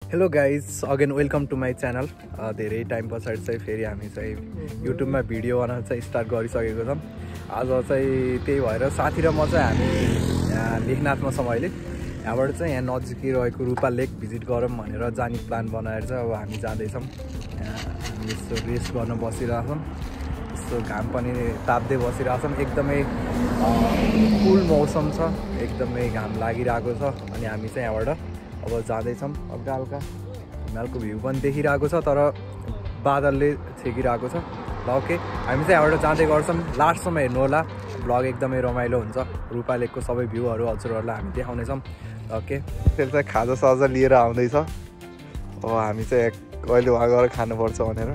Hello guys again welcome to my channel. धेरै time पछाडि चाहिँ फेरि हामी चाहिँ युट्युबमा भिडियो बनाउन चाहिँ स्टार्ट गरिसकेको छौँ। आज चाहिँ त्यही भएर साथी र म चाहिँ हामी यहाँ लेखनाथमा छौँ। अहिले यहाँबाट चाहिँ यहाँ नजिकै रहेको रूपा लेक भिजिट गरौँ भनेर जाने प्लान बनाएर चाहिँ अब हामी जाँदैछौँ। हामी यस्तो रेस्ट गर्न बसिरहेछौँ, यस्तो घाम पनि ताप्दै बसिरहेछौँ। एकदमै कुल मौसम छ, एकदमै घाम लागिरहेको छ। अनि हामी चाहिँ यहाँबाट अब जाँदैछौँ। हल्का हल्का हिमालको भ्यू पनि देखिरहेको छ, तर बादलले छेकिरहेको छ। ल ओके, हामी चाहिँ यहाँबाट जाँदै गर्छौँ। लास्टसम्म हेर्नु होला, ब्लग एकदमै रमाइलो हुन्छ। रूपा लेकको सबै भ्यूहरू हजुरहरूलाई हामी देखाउनेछौँ। ओके, त्यसले चाहिँ खाजा साजा लिएर आउँदैछ। अब हामी चाहिँ अहिले वहाँ गएर खानुपर्छ भनेर।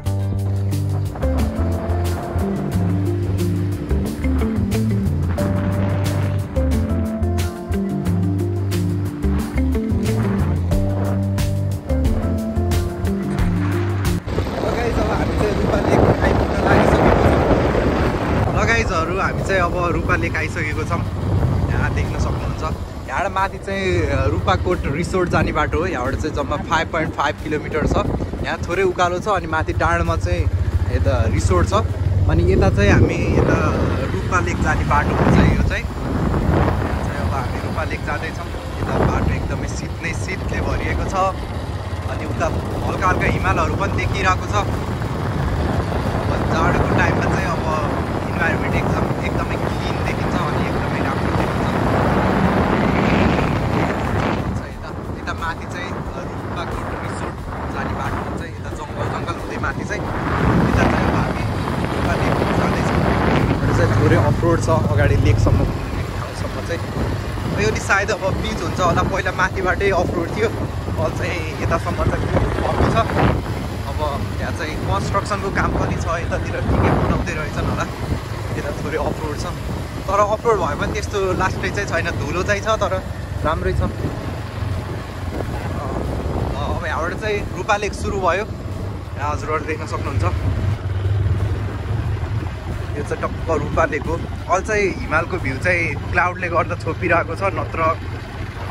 हामी चाहिँ अब रूपा लेक आइसकेको छौँ। यहाँ देख्न सक्नुहुन्छ, यहाँबाट माथि चाहिँ रूपाकोट रिसोर्ट जाने बाटो हो। यहाँबाट चाहिँ जम्मा 5.5 किलोमिटर छ। यहाँ थोरै उकालो छ अनि माथि डाँडमा चाहिँ यता रिसोर्ट छ। अनि यता चाहिँ हामी यता रूपा लेक जाने बाटो हुन्छ। यो चाहिँ अब हामी रूपा लेक जाँदैछौँ। यता बाटो एकदमै शीतले भरिएको छ। अनि उता हल्का हल्का हिमालहरू पनि देखिरहेको छ। जाडोको टाइममा चाहिँ अब इन्भाइरोमेन्ट एकदमै क्लिन देखिन्छ अनि एकदमै राम्रो देखिन्छ। यता माथि चाहिँ रूपाकोट रिसोर्ट जाने बाटो हुन्छ। यता जङ्गल हुँदै माथि चाहिँ यता चाहिँ अब हामी रूपा लेक जाँदैछौँ। चाहिँ थोरै अफरोड छ अगाडि लेकसम्म पुग्ने ठाउँसम्म चाहिँ। यो नि सायद अब ब्रिज हुन्छ होला। पहिला माथिबाटै अफरोड थियो, अहिले चाहिँ यतासम्म चाहिँ भएको छ। अब यहाँ चाहिँ कन्स्ट्रक्सनको काम पनि छ, यतातिर ठिकै बनाउँदै रहेछन् होला। यता थोरै अफरोड छ, तर अफरोड भए पनि त्यस्तो लास्टै चाहिँ छैन। धुलो चाहिँ छ तर राम्रै छ। अब यहाँबाट चाहिँ रूपा लेक सुरु भयो। यहाँ हजुरहरू देख्न सक्नुहुन्छ, यो चाहिँ टक्क रूपा लेक हो। अहिले चाहिँ हिमालको भ्यू चाहिँ क्लाउडले गर्दा छोपिरहेको छ, नत्र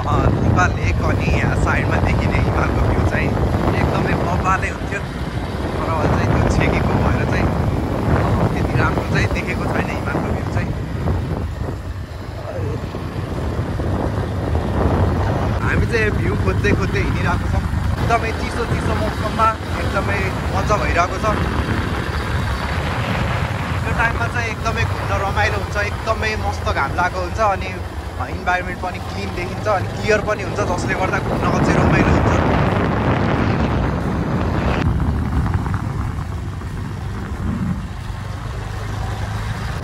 रूपा लेक अनि यहाँ साइडमा देखिने हिमालको भ्यू चाहिँ एकदमै बबालै हुन्थ्यो। तर अहिले चाहिँ त्यो छेकेको भएर चाहिँ त्यति राम्रो चाहिँ देखेको छैन हिमालको भ्यू चाहिँ। हामी चाहिँ भ्यू खोज्दै हिँडिरहेको छौँ। एकदमै चिसो मौसममा एकदमै मजा भइरहेको छ। यो टाइममा चाहिँ एकदमै घुम्न रमाइलो हुन्छ, एकदमै मस्त घाम लागेको हुन्छ अनि इन्भाइरोमेन्ट पनि क्लिन देखिन्छ अनि क्लियर पनि हुन्छ, जसले गर्दा घुम्न अझै रमाइलो हुन्छ।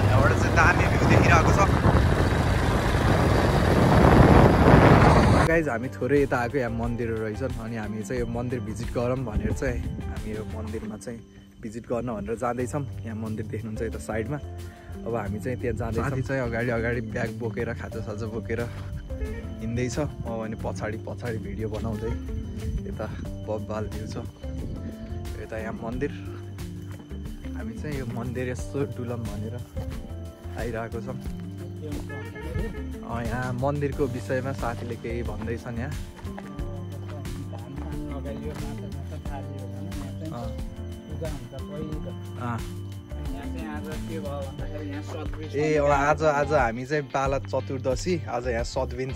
यहाँबाट चाहिँ दामी भ्यू देखिरहेको छ। गाइज हामी थोरै यता आएको, यहाँ मन्दिरहरू रहेछन् अनि हामी चाहिँ यो मन्दिर भिजिट गरौँ भनेर चाहिँ हामी यो मन्दिरमा चाहिँ भिजिट गर्न भनेर जाँदैछौँ। यहाँ मन्दिर देख्नुहुन्छ यता साइडमा। अब हामी चाहिँ त्यहाँ जाँदैछौँ। साथी चाहिँ अगाडि ब्याग बोकेर खाजा बोकेर हिँड्दैछ। म भने पछाडि भिडियो बनाउँदै। यता बब्बाल भ्यू छ। यता यहाँ मन्दिर, हामी चाहिँ यो मन्दिर यस्तो डुलम भनेर आइरहेको छौँ। यहाँ मन्दिरको विषयमा साथीले केही भन्दैछन्। यहाँ आज हामी चाहिँ बाला चतुर्दशी, आज यहाँ सतबिन्ज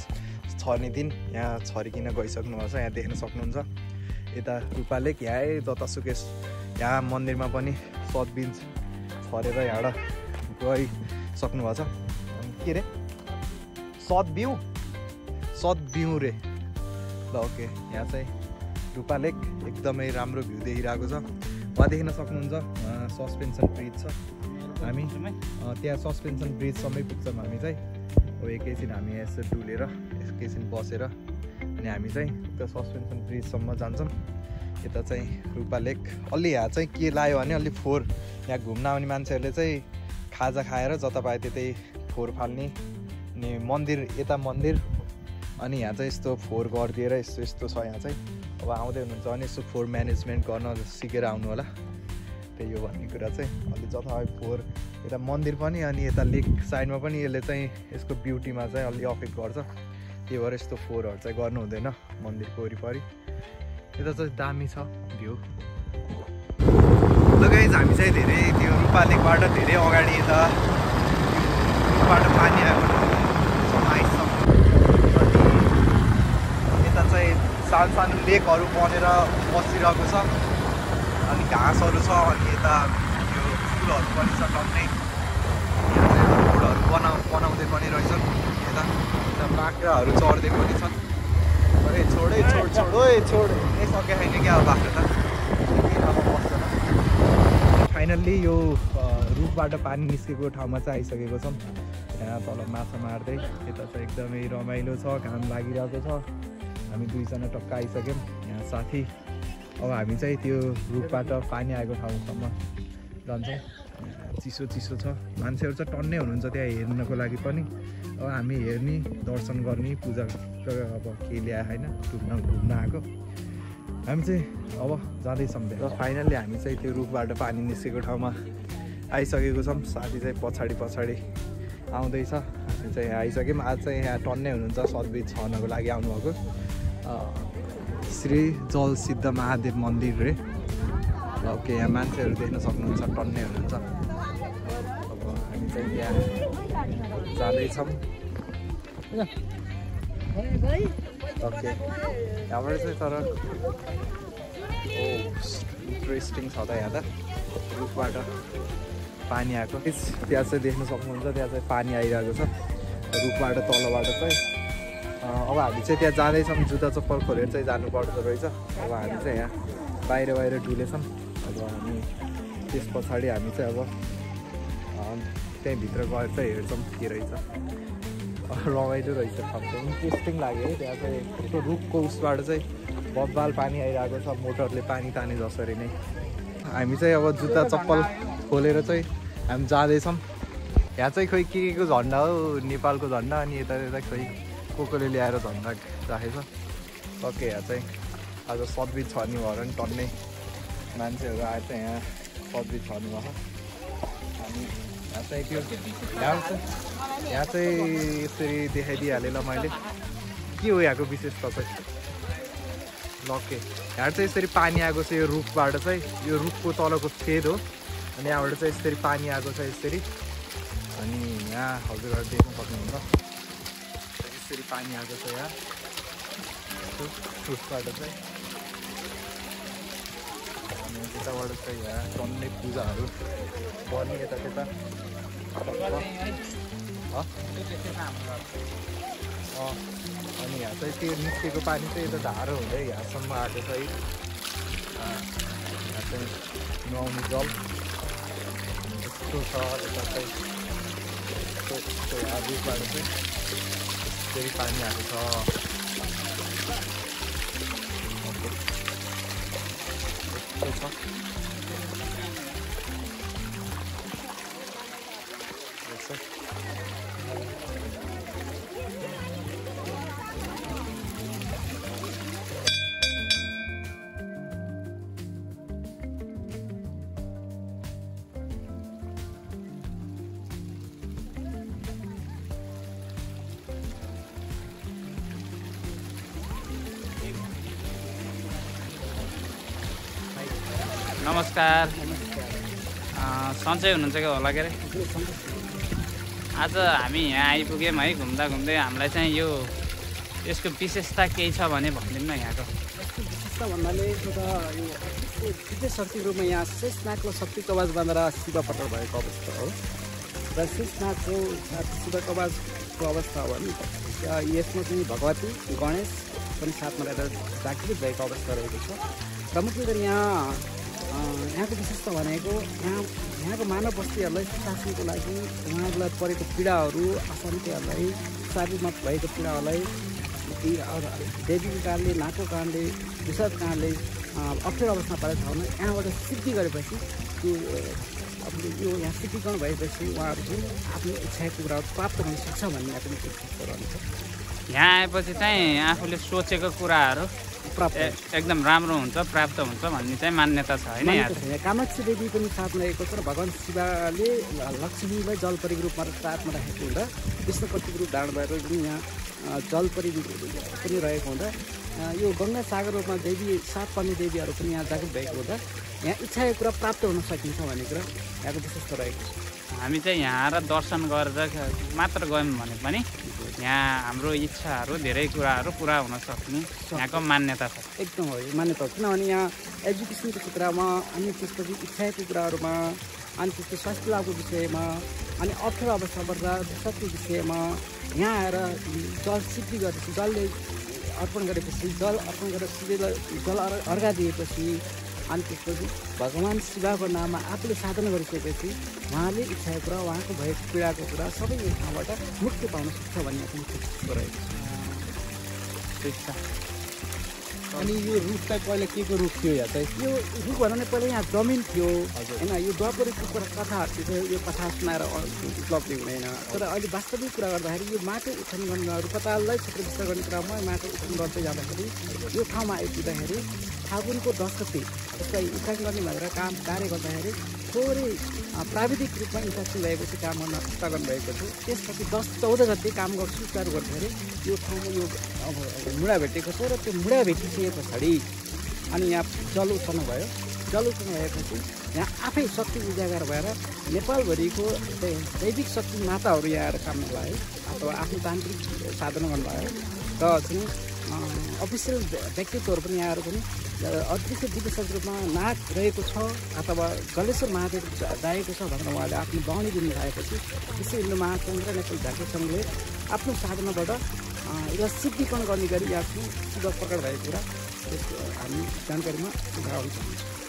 छर्ने दिन। यहाँ छरिकिन गइसक्नु भएको छ, यहाँ देख्न सक्नुहुन्छ। यता रूपा लेक यहाँ जतासुकै यहाँ मन्दिरमा पनि सतबिन्ज छरेर यहाँबाट गइसक्नु भएको छ। के अरे सतबिउ रे। ल ओके, यहाँ चाहिँ रूपा लेक एकदमै राम्रो भ्यू देखिरहेको छ। उहाँ देख्न सक्नुहुन्छ सस्पेन्सन ब्रिज छ। हामी त्यहाँ सस्पेन्सन ब्रिजसम्मै पुग्छौँ हामी चाहिँ। अब एकैछिन हामी यसो डुलेर एकैछिन बसेर अनि हामी चाहिँ त्यो सस्पेन्सन ब्रिजसम्म जान्छौँ। यता चाहिँ रूपा लेक। अलि यहाँ चाहिँ के लाग्यो भने अलि फोहोर, यहाँ घुम्न आउने मान्छेहरूले चाहिँ खाजा खाएर जता पाए त्यतै फोहोर फाल्ने। अनि यता मन्दिर अनि यहाँ चाहिँ यस्तो फोहोर गरिदिएर यस्तो छ। यहाँ चाहिँ अब आउँदै हुनुहुन्छ भने यसो फोहोर म्यानेजमेन्ट गर्न सिकेर आउनु होला। त्यही हो भन्ने कुरा चाहिँ। अलि जता फोहोर यता मन्दिर पनि अनि यता लेक साइडमा पनि यसले चाहिँ यसको ब्युटीमा चाहिँ अलि अफेक्ट गर्छ। त्यही भएर यस्तो फोहोरहरू चाहिँ गर्नु हुँदैन मन्दिरको वरिपरि। यता चाहिँ दामी छ भ्यू। ल गाइज हामी चाहिँ धेरै त्यो रूपा लेकबाट धेरै अगाडि यता रूपबाट पानी आएको आइसक्छ। अनि यता चाहिँ सानो सानो लेकहरू बनेर बसिरहेको छ अनि घाँसहरू छ अनि यता यो फुलहरू पनि छ टन्नै। यहाँ चाहिँ रोडहरू बनाउँदै पनि रहेछन्। यता बाख्राहरू चढ्दै पनि छन्। अरे छोडै छोड छोड ओए छोड यही सके छैन क्या अब बाख्रा त केही ठाउँमा बस्दैन। फाइनल्ली यो रुखबाट पानी निस्केको ठाउँमा चाहिँ आइसकेको छौँ। यहाँ तल माछा मार्दै यता चाहिँ एकदमै रमाइलो छ, घाम लागिरहेको छ। हामी दुईजना टक्क आइसक्यौँ। यहाँ साथी अब हामी चाहिँ त्यो रुखबाट पानी आएको ठाउँसम्म जान्छौँ। चिसो चिसो छ, मान्छेहरू चाहिँ टन्नै हुनुहुन्छ त्यहाँ हेर्नको लागि पनि। अब हामी हेर्ने दर्शन गर्ने पूजा अब के ल्याए होइन, घुम्न आएको हामी चाहिँ अब जाँदैछौँ। र फाइनल्ली हामी चाहिँ त्यो रुखबाट पानी निस्केको ठाउँमा आइसकेको छौँ। साथी चाहिँ पछाडि आउँदैछ। हामी चाहिँ यहाँ आइसक्यौँ। आज चाहिँ यहाँ टन्नै हुनुहुन्छ, सतबिज छर्नको लागि आउनुभएको। श्री जल सिद्ध महादेव मन्दिर रे। ओके, यहाँ मान्छेहरू देख्न सक्नुहुन्छ, टन्नै हुनुहुन्छ। अब हामी चाहिँ यहाँ जाँदैछौँ। ओके, यहाँबाट चाहिँ तर इन्ट्रेस्टिङ छ त यहाँ त रुखबाट पानी आएको। त्यहाँ चाहिँ देख्न सक्नुहुन्छ, त्यहाँ चाहिँ पानी आइरहेको छ रुखबाट तलबाट चाहिँ। अब हामी चाहिँ त्यहाँ जाँदैछौँ। जुत्ता चप्पल खोलेर चाहिँ जानुपर्दो रहेछ। अब हामी चाहिँ यहाँ बाहिर डुलेछौँ। अब हामी त्यस पछाडि हामी चाहिँ अब त्यहीँभित्र गएर चाहिँ हेर्छौँ के रहेछ। रमाइलो रहेछ, इन्ट्रेस्टिङ लाग्यो है। त्यहाँ चाहिँ त्यो रुखको उसबाट चाहिँ बब्बाल पानी आइरहेको छ, मोटरले पानी ताने जसरी नै। हामी चाहिँ अब जुत्ता चप्पल खोलेर चाहिँ हामी जाँदैछौँ। यहाँ चाहिँ खोइ के को झन्डा हो, नेपालको झन्डा। अनि यता खोइ कोले ल्याएर झन्डा राखेको छ। ओके, यहाँ चाहिँ आज सतबिज छर्ने भएर नि टन्नै मान्छेहरू आएर चाहिँ यहाँ सतबिज छर्नु भएको। अनि यहाँ चाहिँ त्यो यहाँ चाहिँ यसरी देखाइदिइहालेँ ल मैले। के हो यहाँको विशेषता चाहिँ? लके यहाँ चाहिँ यसरी पानी आएको छ यो रुखबाट चाहिँ। यो रुखको तलको छेद हो अनि यहाँबाट चाहिँ यसरी पानी आएको छ यसरी। अनि यहाँ हजुरहरू देख्न सक्नुहुन्छ यसरी पानी आएको छ यहाँ रुखबाट चाहिँ। अनि त्यताबाट चाहिँ यहाँ टन्नै पूजाहरू गर्ने यता त्यता। अनि यहाँ चाहिँ त्यो निस्केको पानी चाहिँ यता धारो हुँदै यहाँसम्म आएको छ है। यहाँ चाहिँ नुहाउने जल यस्तो छ। यता चाहिँ यस्तो यहाँ रुखबाट चाहिँ फेरि पानी आएको छ। यस्तो छ। नमस्कार, सन्चै हुनुहुन्छ कि होला के अरे? आज हामी यहाँ आइपुग्यौँ है। घुम्दा घुम्दै हामीलाई चाहिँ यो यसको विशेषता केही छ भने भनिदिनु न। यहाँको विशेषता भन्नाले एउटा यो विशेष शक्तिको रूपमा यहाँ शेषनागको शक्ति कवच बाँधेर शिव पठाउ भएको अवस्था हो। र शेषनागको शिव कवचको अवस्था हो भने यसमा चाहिँ भगवती गणेश पनि साथमा रहेर जागृत भएको अवस्था रहेको छ। र मुख्य गरी यहाँको विशेषता भनेको यहाँको मानव बस्तीहरूलाई शासनको लागि उहाँहरूलाई परेको पीडाहरू, अशान्तिहरूलाई, शारीरमा भएको पीडाहरूलाई देवीको कारणले, नाकको कारणले, विषद कारणले अप्ठ्यारो अवस्थामा परेको छ भने यहाँबाट सिद्धि गरेपछि यो यहाँ सिद्धिकरण भएपछि उहाँहरू आफ्नो इच्छाको कुराहरू प्राप्त गर्न सक्छ भन्ने पनि विशेषता रहन्छ। यहाँ आएपछि चाहिँ आफूले सोचेको कुराहरू प्राप्त एकदम राम्रो हुन्छ प्राप्त हुन्छ भन्ने चाहिँ मान्यता छ होइन यहाँ कामाक्षी देवी पनि साथमा रहेको छ र भगवान् शिवले लक्ष्मीलाई जलपरीको रूपमा साथमा राखेको हुँदा विष्णुपतिको रूप धारण भएर पनि यहाँ जलपरी पनि रहेको हुँदा यो गङ्गा सागर रूपमा देवी सात पर्ने देवीहरू पनि यहाँ जागृत भएको हुँदा यहाँ इच्छाको कुरा प्राप्त हुन सकिन्छ भन्ने कुरा यहाँको विशेषता रहेको छ हामी चाहिँ यहाँ आएर दर्शन गरेर मात्र गयौँ भने पनि यहाँ हाम्रो इच्छाहरू धेरै कुराहरू पुरा हुन सक्ने यहाँको मान्यता छ एकदम हो मान्यता हो किनभने यहाँ एजुकेसनको क्षेत्रमा अनि त्यसपछि इच्छाको कुराहरूमा अनि त्यसको स्वास्थ्य लाभको विषयमा अनि अप्ठ्यारो अवस्थाबाट सबको विषयमा यहाँ आएर जल सिद्धि गरेपछि जलले अर्पण गरेपछि जल अर्पण गरेर शिवलाई जल अर्घा दिएपछि अनि त्यसपछि भगवान् शिवको नाममा आफूले साधना गरिसकेपछि उहाँले इच्छाको कुरा उहाँको भएको पीडाको कुरा सबै यो ठाउँबाट मुक्ति पाउन सक्छ भन्ने मुख्य रहेको छ अनि यो रुख चाहिँ पहिला के को रुख थियो यहाँ चाहिँ यो रुख भन्नाले पहिला यहाँ जमिन थियो होइन यो द्वापरको कुरा कथाहरू थियो यो कथा सुनाएर उपलब्धि हुँदैन तर अहिले वास्तविक कुरा गर्दाखेरि यो माटो उत्खनन गर्न रूपताललाई क्षेत्र विस्तार गर्ने क्रममा माटो उत्खनन गर्दै जाँदाखेरि यो ठाउँमा आइपुग्दाखेरि फागुनको 10 गते यसलाई उत्खनन गर्ने भनेर कार्य गर्दाखेरि थोरै प्राविधिक रूपमा इन्ट्रेक्सन भएपछि काम गर्न स्थगन भएको थियो त्यसपछि 10-14 गते काम गर्छु सुचारू गर्दाखेरि यो ठाउँमा यो अब मुढा भेटेको छ र त्यो मुढा भेटिसके पछाडि अनि यहाँ जल उत्पन्न भयो जल उत्पन्न भएपछि यहाँ आफै शक्ति उजागर भएर नेपालभरिको दैविक शक्ति माताहरू यहाँ आएर काम लगाए अथवा आफ्नो तान्त्रिक साधना गर्नुभयो र चाहिँ अफिसियल व्यक्तित्वहरू पनि यहाँहरू पनि अदृश्य दिव्य रूपमा नाग रहेको छ अथवा जलेश्वर महादेव जाएको छ भनेर उहाँले आफ्नो बाहुली दिनु भएपछि त्यसै हिन्दू महासङ्घ र नेपाल झारखण्ड सङ्घले आफ्नो साधनाबाट यसलाई सिद्धिकरण गर्ने गरी यहाँ शिव प्रकट भएको कुरा त्यसको हामी जानकारीमा गराउन चाहन्छौँ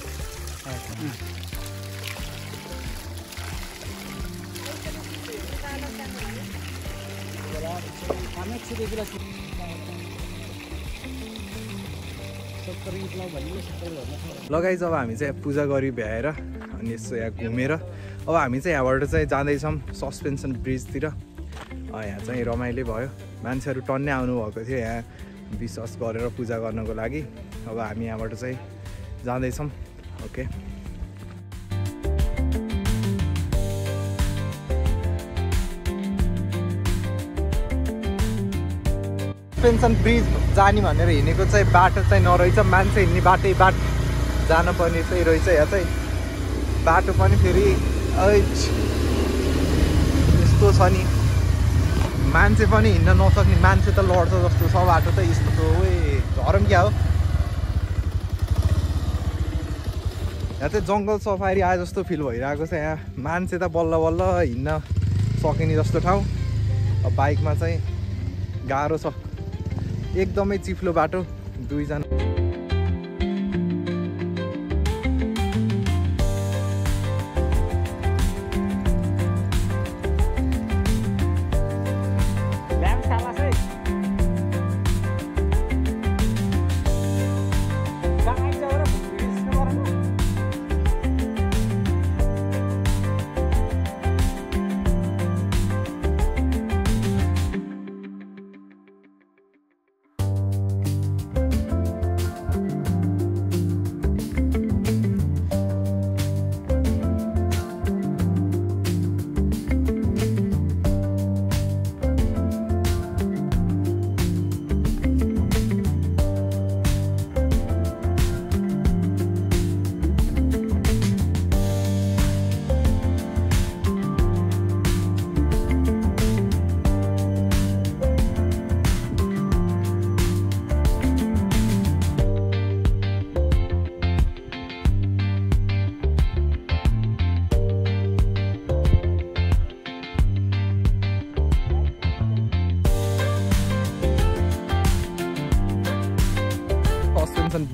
लगाइ जब हामी चाहिँ पूजा गरी भ्याएर अनि यसो यहाँ घुमेर अब हामी चाहिँ यहाँबाट चाहिँ जाँदैछौँ सस्पेन्सन ब्रिजतिर यहाँ चाहिँ रमाइलो भयो मान्छेहरू टन्नै आउनुभएको थियो यहाँ विश्वास गरेर पूजा गर्नको लागि अब हामी यहाँबाट चाहिँ जाँदैछौँ ओके सस्पेन्सन ब्रिज जाने भनेर हिँडेको चाहिँ बाटो चाहिँ नरहेछ मान्छे हिँड्ने बाटो जानुपर्ने चाहिँ रहेछ यहाँ चाहिँ बाटो पनि फेरि यस्तो छ नि मान्छे पनि हिँड्न नसक्ने मान्छे त लड्छ जस्तो छ बाटो त यस्तो झरम क्या हो यहाँ चाहिँ जङ्गल सफारी आए जस्तो फिल भइरहेको छ यहाँ मान्छे त बल्ल बल्ल हिँड्न सकिने जस्तो ठाउँ अब बाइकमा चाहिँ गाह्रो छ एकदमै चिप्लो बाटो दुईजना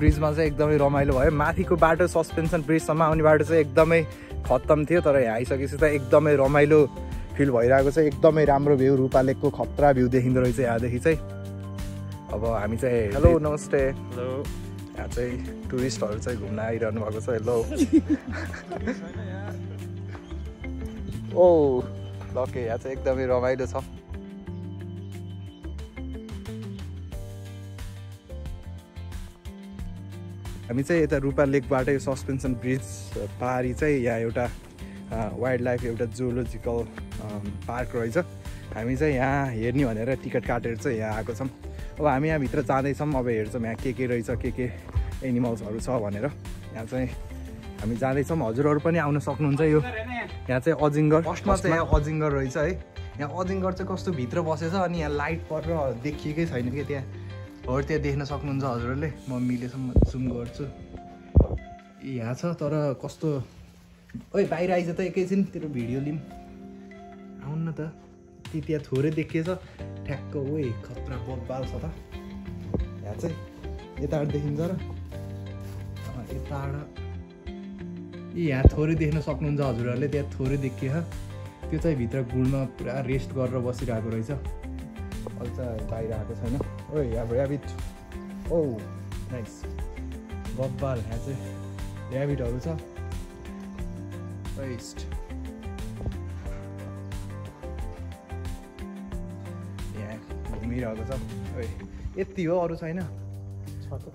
ब्रिजमा चाहिँ एकदमै रमाइलो भयो माथिको बाटो सस्पेन्सन ब्रिजसम्म आउने बाटो चाहिँ एकदमै खत्तम थियो तर यहाँ आइसकेपछि त एकदमै रमाइलो फिल भइरहेको छ एकदमै राम्रो भ्यू रूपालेकको खतरा भ्यू देखिँदो रहेछ यहाँदेखि चाहिँ अब हामी चाहिँ हेलो नमस्ते हेलो यहाँ चाहिँ टुरिस्टहरू चाहिँ घुम्न आइरहनु भएको छ हेलो ओ लके यहाँ चाहिँ एकदमै रमाइलो छ हामी चाहिँ यता रूपा लेकबाटै सस्पेन्सन ब्रिज पारी चाहिँ यहाँ एउटा वाइल्ड लाइफ एउटा जुलोजिकल पार्क रहेछ। हामी चाहिँ यहाँ हेर्ने भनेर टिकट काटेर चाहिँ यहाँ आएको छौँ। अब हामी यहाँभित्र जाँदैछौँ, अब हेर्छौँ यहाँ के रहेछ, के एनिमल्सहरू छ भनेर। यहाँ चाहिँ हामी जाँदैछौँ, हजुरहरू पनि आउन सक्नुहुन्छ। यो यहाँ चाहिँ अजिङ्गर, फर्स्टमा चाहिँ यहाँ अजिङ्गर रहेछ है। यहाँ अजिङ्गर चाहिँ कस्तो भित्र बसेछ अनि यहाँ लाइट परेर देखिएकै छैन कि त्यहाँ त्यहाँ देख्न सक्नुहुन्छ हजुरहरूले। म मिलेसम्म जुम गर्छु। यहाँ छ तर कस्तो, ओइ बाहिर आइज त एकैछिन तेरो भिडियो लिउँ, आउनु न त। त्यहाँ थोरै देखिएछ ठ्याक्क, ओइ खतरा बब्बाल छ त। यहाँ चाहिँ यताबाट देखिन्छ र यताबाट यहाँ थोरै देख्न सक्नुहुन्छ हजुरहरूले। त्यहाँ थोरै देखिएछ, त्यो चाहिँ भित्र गुडमा पुरा रेस्ट गरेर बसिरहेको रहेछ। अहिले चाहिँ बाहिर आएको छैन। ओइ यहाँ ऱ्याबिट, ओ नाइस बब्बाल। यहाँ चाहिँ ऱ्याबिटहरू छ। रेस्ट यहाँ घुमिरहेको छ। ओइ यति हो, अरू छैन।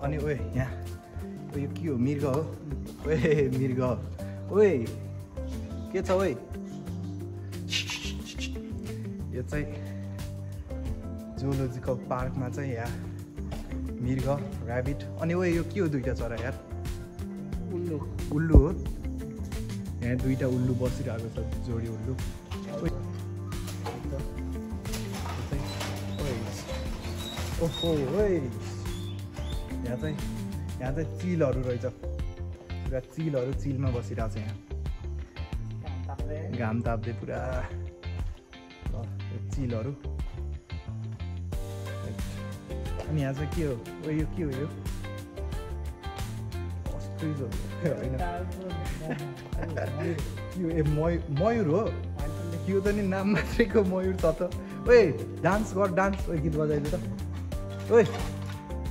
अनि ओइ यहाँ यो के हो, मृग हो। ओए मृग, ओए के छ ओइ, यो चाहिँ जुलोजिकल पार्कमा चाहिँ यहाँ मृग, ऱ्याबिट। अनि ओए यो के हो, दुईवटा चरा यार, उल्लु हो। यहाँ दुईवटा उल्लु बसिरहेको छ, जोडी उल्लु। ओहो ओइ यहाँ चाहिँ चिलहरू रहेछ, पुरा चिलहरू चिलमा बसिरहेको छ। यहाँ घाम ताप्दै पुरा चिलहरू। अनि यहाँ चाहिँ के हो, ओ यो के हो, यो अस्ट्रिज हो होइन, यो मयूर हो। यो त नि नाम मात्रैको मयूर छ त। ओए डान्स गर, डान्स। ओए गीत बजाइदियो त। ओए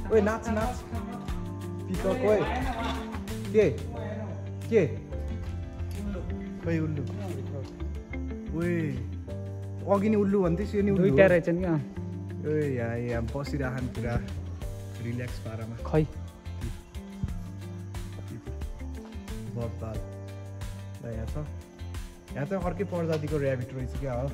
ओए नाच नाच पिकक। ओए के खोइ उल्लु, ओए अघि नि उल्लु भन्दैछ, यो नि दुईटा रहेछ नि। ओए यहाँ बसिरहन् पुरा रिल्याक्स पारामा। खै बब्बाल ल यहाँ छ। यहाँ चाहिँ अर्कै प्रजातिको ऱ्याबिट रहेछ क्या हो।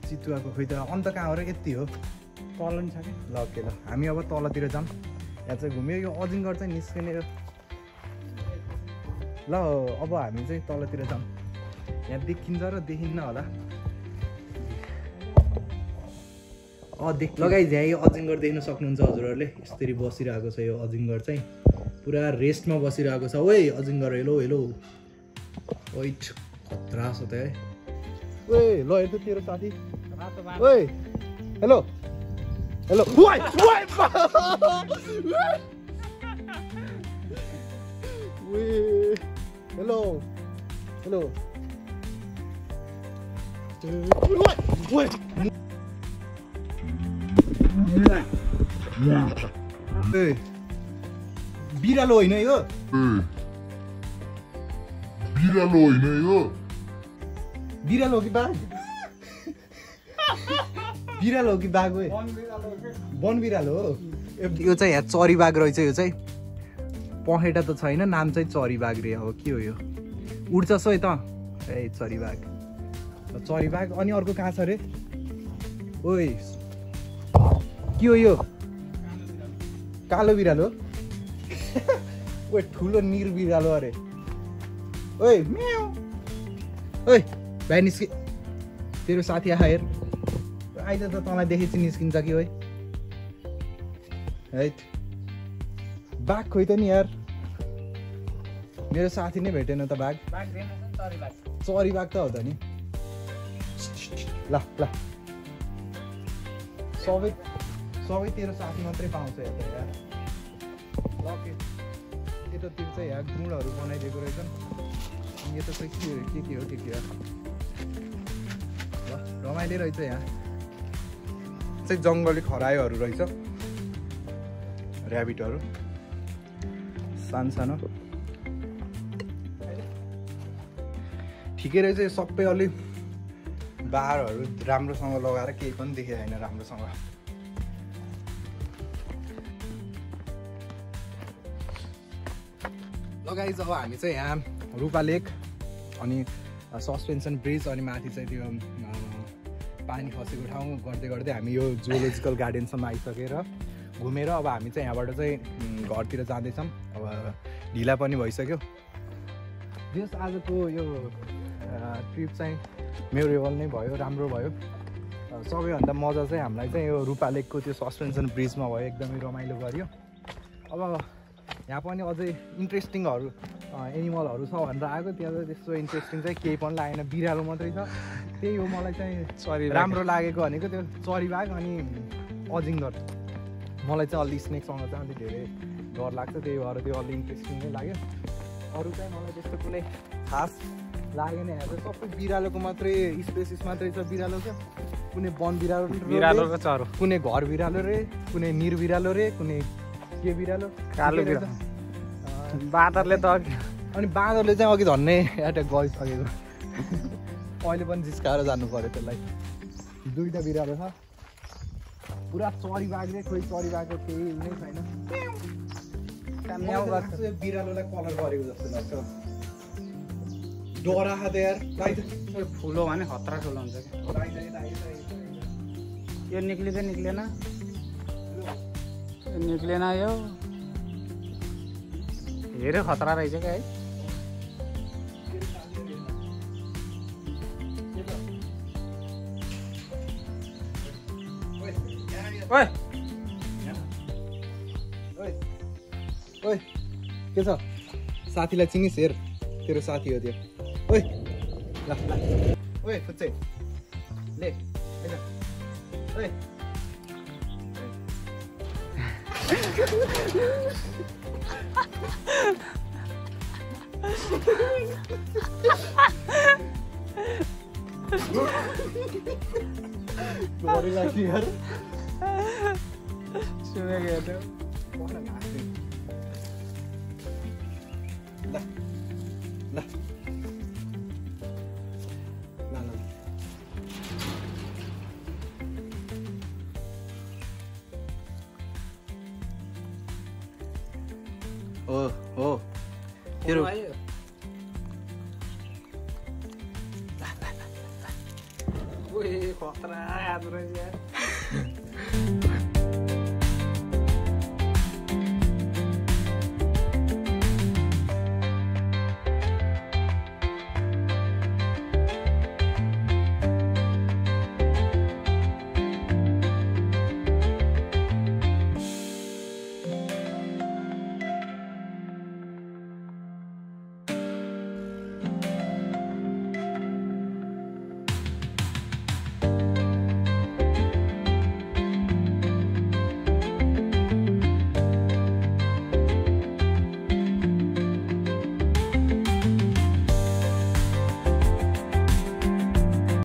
चितुवाको खोइ त अन्त कहाँ हो र, यति हो तल नि छ कि। ल ओके ल, हामी अब तलतिर जाऊँ। यहाँ चाहिँ घुम्यो, यो अजिङ्गर चाहिँ निस्किने। ल अब हामी चाहिँ तलतिर जाऊँ। यहाँ देखिन्छ र देखिन्न होला। लगाइज यहाँ यो अजिङ्गर देख्न सक्नुहुन्छ हजुरहरूले। यसरी बसिरहेको छ यो अजिङ्गर चाहिँ, पुरा रेस्टमा बसिरहेको छ। ओए अजिङ्गर, हेलो हेलो। ओइट खतरा छ त है। ओए ल हेर त तेरो साथी। ओए हेलो हेलो। Hello hello. बिरालो होइन यो, बिरालो होइन यो, बिरालो हो कि बाघ? बिरालो हो कि बाघ? वन बिरालो हो यो चाहिँ। यहाँ चरी बाघ रहेछ। यो चाहिँ पखेटा त छैन, नाम चाहिँ चरी बाघ रे हो। के हो यो, उड्छस् है त। ए चरी बाघ, चरी बाघ। अनि अर्को कहाँ छ रे? ओइ के हो यो, कालो बिरालो। ओए ठुलो निर बिरालो अरे। ओए म्याउ। ओए भाइ निस्के, तेरो साथी आएर हेर। आइज त, तँलाई देखेपछि निस्किन्छ कि। ओए है बाघ खोइ त नि यार, मेरो साथी नै भेटेन त। बाघ, चरी बाघ त हो त नि। ल ल सबै तेरो साथी मात्रै पाउँछ यता यार। ल यतातिर चाहिँ यहाँ गुँडहरू बनाइदिएको रहेछन्। यो त खोइ के हो ल रमाइलो रहेछ। यहाँ चाहिँ जङ्गली खरायोहरू रहेछ, ऱ्याबिटहरू सानो ठिकै रहेछ। यो सबै अलिक बारहरू राम्रोसँग लगाएर केही पनि देखिँदैन राम्रोसँग। गाइस अब हामी चाहिँ यहाँ रूपा लेक अनि सस्पेन्सन ब्रिज अनि माथि चाहिँ त्यो पानी खसेको ठाउँ गर्दै गर्दै हामी यो जुलोजिकल गार्डनसम्म आइसकेर घुमेर अब हामी चाहिँ यहाँबाट चाहिँ घरतिर जाँदैछौँ। अब ढिला पनि भइसक्यो। जस आजको यो ट्रिप चाहिँ मेमोरेबल नै भयो, राम्रो भयो। सबैभन्दा मजा चाहिँ हामीलाई चाहिँ यो रूपा लेकको त्यो सस्पेन्सन ब्रिजमा भयो, एकदमै रमाइलो गऱ्यो। अब यहाँ पनि अझै इन्ट्रेस्टिङहरू एनिमलहरू छ भनेर आएको, त्यहाँ चाहिँ त्यस्तो इन्ट्रेस्टिङ चाहिँ केही पनि लागेन, बिरालो मात्रै छ। त्यही हो मलाई चाहिँ राम्रो लागेको भनेको त्यो चरीबाघ अनि अजिङ्गर। मलाई चाहिँ अलि स्नेकसँग चाहिँ अलिक धेरै डर लाग्छ, त्यही भएर त्यो अलि इन्ट्रेस्टिङ नै लाग्यो। अरू चाहिँ मलाई त्यस्तो कुनै खास लागेन। यहाँ चाहिँ सबै बिरालोको मात्रै स्पेसिस मात्रै छ बिरालोको। कुनै वन बिरालो र चरो, कुनै घर बिरालो रे, कुनै निर बिरालो रे, कुनै के बिरालो कालो बिरालो। बाँदरले त अनि बाँदरले चाहिँ अघि झन्नै एट्याक गरिसकेको। अहिले पनि जिस्काएर जानु पऱ्यो त्यसलाई। दुईवटा बिरालो छ। पुरा चरीबाघले खोइ चरीबाघको केही नै छैन। बिरालोलाई कलर गरेको जस्तो लाग्छ। डरा खाँद यार ठुलो भने खतरा ठुलो हुन्छ कि। यो निक्लिँदै निक्लेन, निक्लेन। यो धेरै खतरा रहेछ क्या है। ओए ओए के छ? साथीलाई चिनिस? हेर तेरो साथी हो त्यो। ओए ल ओए फुच्चे ले ओए गोरी लाग्छ यार। सुनेको हेर्नु ल ल हो हो तेरो खतरा रहेछ यार।